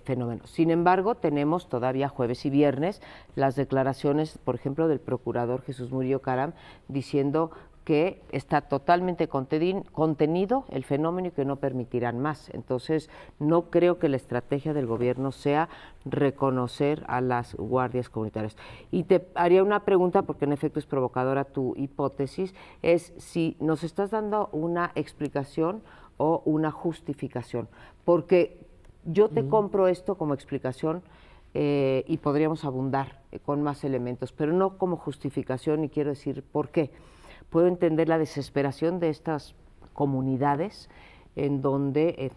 fenómeno. Sin embargo, tenemos todavía jueves y viernes las declaraciones, por ejemplo, del procurador Jesús Murillo Caram diciendo que está totalmente contenido el fenómeno y que no permitirán más. Entonces, no creo que la estrategia del gobierno sea reconocer a las guardias comunitarias. Y te haría una pregunta, porque en efecto es provocadora tu hipótesis, es si nos estás dando una explicación o una justificación. Porque yo te compro esto como explicación y podríamos abundar con más elementos, pero no como justificación, y quiero decir por qué. Puedo entender la desesperación de estas comunidades en donde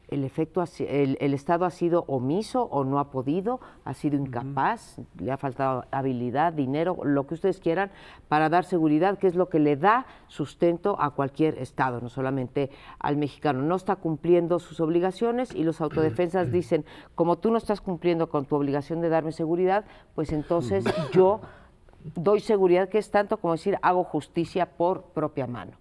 el Estado ha sido omiso o no ha podido, ha sido incapaz, le ha faltado habilidad, dinero, lo que ustedes quieran, para dar seguridad, que es lo que le da sustento a cualquier Estado, no solamente al mexicano. No está cumpliendo sus obligaciones y los autodefensas dicen, como tú no estás cumpliendo con tu obligación de darme seguridad, pues entonces yo doy seguridad, que es tanto como decir, hago justicia por propia mano.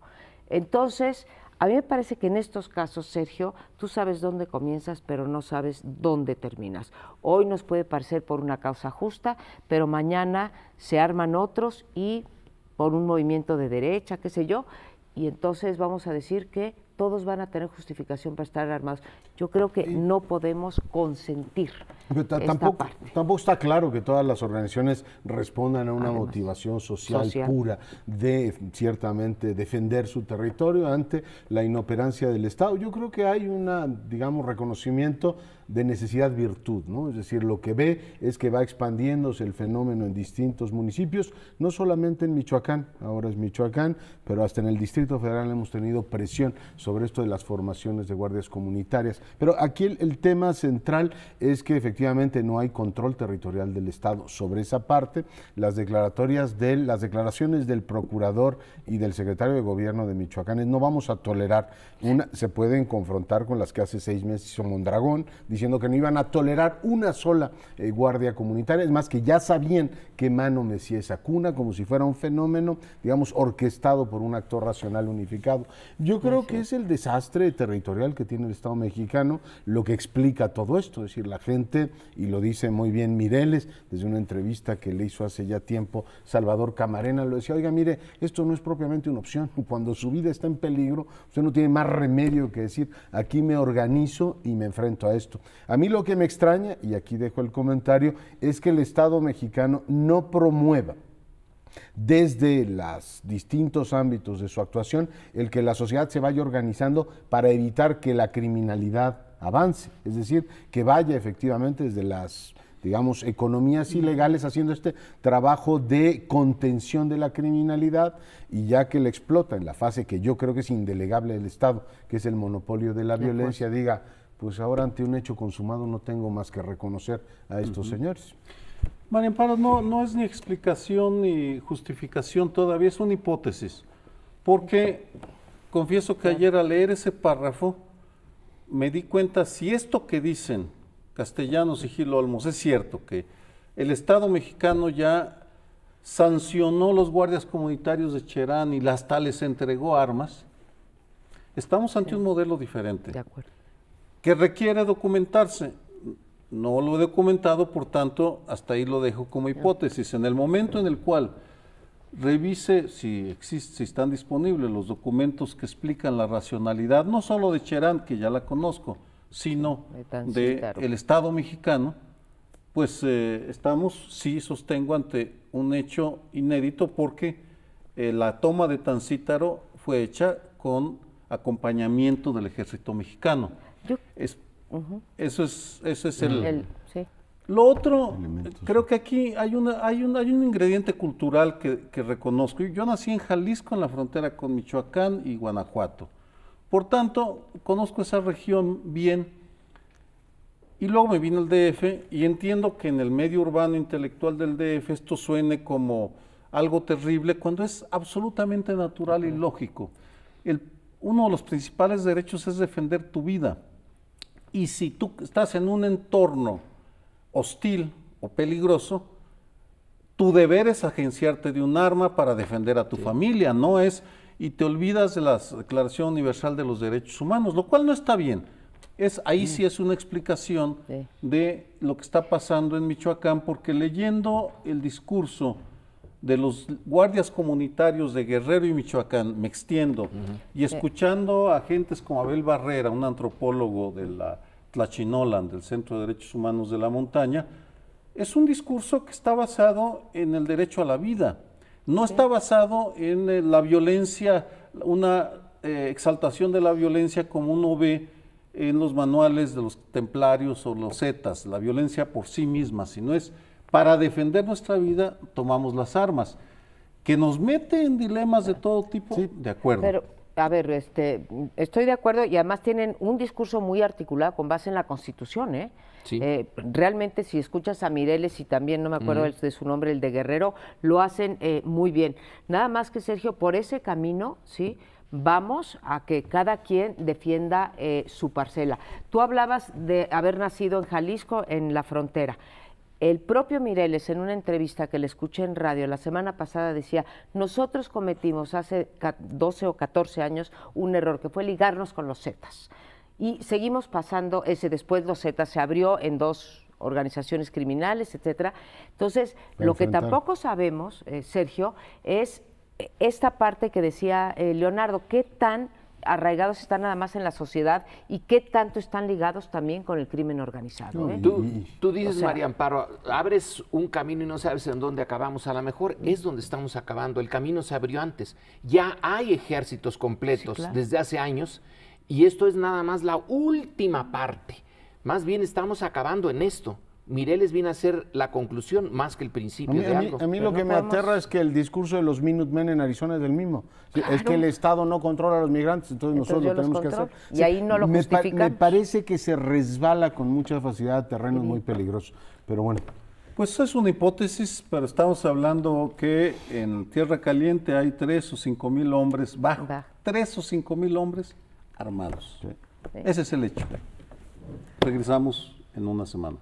Entonces, a mí me parece que en estos casos, Sergio, tú sabes dónde comienzas, pero no sabes dónde terminas. Hoy nos puede parecer por una causa justa, pero mañana se arman otros y por un movimiento de derecha, qué sé yo, y entonces vamos a decir que todos van a tener justificación para estar armados. Yo creo que no podemos consentir esta parte. Tampoco está claro que todas las organizaciones respondan a una motivación social pura de, ciertamente, defender su territorio ante la inoperancia del Estado. Yo creo que hay digamos, reconocimiento de necesidad-virtud, ¿no? Es decir, lo que ve es que va expandiéndose el fenómeno en distintos municipios, no solamente en Michoacán, ahora es Michoacán, pero hasta en el Distrito Federal hemos tenido presión sobre esto de las formaciones de guardias comunitarias. Pero aquí el tema central es que efectivamente no hay control territorial del Estado sobre esa parte. Las declaraciones del procurador y del secretario de gobierno de Michoacán no vamos a tolerar. Se pueden confrontar con las que hace 6 meses hizo Mondragón, diciendo que no iban a tolerar una sola guardia comunitaria, es más que ya sabían qué mano mecía esa cuna, como si fuera un fenómeno, digamos, orquestado por un actor racional unificado. Yo creo que es el desastre territorial que tiene el Estado mexicano lo que explica todo esto, es decir, la gente, y lo dice muy bien Mireles, desde una entrevista que le hizo hace ya tiempo Salvador Camarena, lo decía, oiga, mire, esto no es propiamente una opción, cuando su vida está en peligro, usted no tiene más remedio que decir, aquí me organizo y me enfrento a esto. A mí lo que me extraña, y aquí dejo el comentario, es que el Estado mexicano no promueva desde los distintos ámbitos de su actuación el que la sociedad se vaya organizando para evitar que la criminalidad avance, es decir, que vaya efectivamente desde las, digamos, economías ilegales haciendo este trabajo de contención de la criminalidad, y ya que la explota en la fase que yo creo que es indelegable del Estado, que es el monopolio de la violencia, diga, pues ahora ante un hecho consumado no tengo más que reconocer a estos señores. María Amparo, no es ni explicación ni justificación todavía, es una hipótesis, porque confieso que ayer al leer ese párrafo me di cuenta si esto que dicen Castellanos y Gil Olmos es cierto, que el Estado mexicano ya sancionó los guardias comunitarios de Cherán y hasta les entregó armas, estamos ante un modelo diferente. De acuerdo. Que requiere documentarse. No lo he documentado, por tanto, hasta ahí lo dejo como hipótesis. En el momento en el cual revise si están disponibles los documentos que explican la racionalidad, no solo de Cherán, que ya la conozco, sino del Estado mexicano, pues estamos, sí sostengo, ante un hecho inédito, porque la toma de Tancítaro fue hecha con acompañamiento del ejército mexicano. Eso es el sí. Lo otro, creo que aquí hay un ingrediente cultural que reconozco. Yo nací en Jalisco, en la frontera con Michoacán y Guanajuato. Por tanto, conozco esa región bien. Y luego me vine al DF y entiendo que en el medio urbano intelectual del DF esto suene como algo terrible, cuando es absolutamente natural y lógico. Uno de los principales derechos es defender tu vida. Y si tú estás en un entorno hostil o peligroso, tu deber es agenciarte de un arma para defender a tu familia, no es, y te olvidas de la Declaración Universal de los Derechos Humanos, lo cual no está bien. Ahí sí es una explicación de lo que está pasando en Michoacán, porque leyendo el discurso de los guardias comunitarios de Guerrero y Michoacán, me extiendo, y escuchando a gentes como Abel Barrera, un antropólogo de la Tlachinolan, del Centro de Derechos Humanos de la Montaña, es un discurso que está basado en el derecho a la vida, no está basado en la violencia, una exaltación de la violencia como uno ve en los manuales de los templarios o los zetas, la violencia por sí misma, sino es para defender nuestra vida tomamos las armas. Que nos mete en dilemas de todo tipo, de acuerdo. A ver, estoy de acuerdo y además tienen un discurso muy articulado con base en la Constitución, ¿eh? Sí. Realmente si escuchas a Mireles y también no me acuerdo de su nombre, el de Guerrero, lo hacen muy bien. Nada más que, Sergio, por ese camino, ¿sí? Vamos a que cada quien defienda su parcela. Tú hablabas de haber nacido en Jalisco, en la frontera. El propio Mireles, en una entrevista que le escuché en radio la semana pasada, decía, nosotros cometimos hace 12 o 14 años un error, que fue ligarnos con los Zetas. Y seguimos pasando después los Zetas se abrió en 2 organizaciones criminales, etcétera. Entonces, lo que tampoco sabemos, Sergio, es esta parte que decía Leonardo, qué tan arraigados están nada más en la sociedad y qué tanto están ligados también con el crimen organizado. Tú dices, María Amparo, abres un camino y no sabes en dónde acabamos. A lo mejor es donde estamos acabando. El camino se abrió antes. Ya hay ejércitos completos desde hace años y esto es nada más la última parte. Más bien estamos acabando en esto. Mireles viene a ser la conclusión más que el principio de algo. A mí lo que me aterra es que el discurso de los Minutemen en Arizona es el mismo. Claro. Es que el Estado no controla a los migrantes, entonces nosotros lo tenemos que hacer. Y ahí no lo justifican. Me parece que se resbala con mucha facilidad a terrenos muy peligrosos, pero bueno. Pues es una hipótesis, pero estamos hablando que en Tierra Caliente hay 3 o 5 mil hombres, 3 o 5 mil hombres armados. Sí. Ese es el hecho. Regresamos en una semana.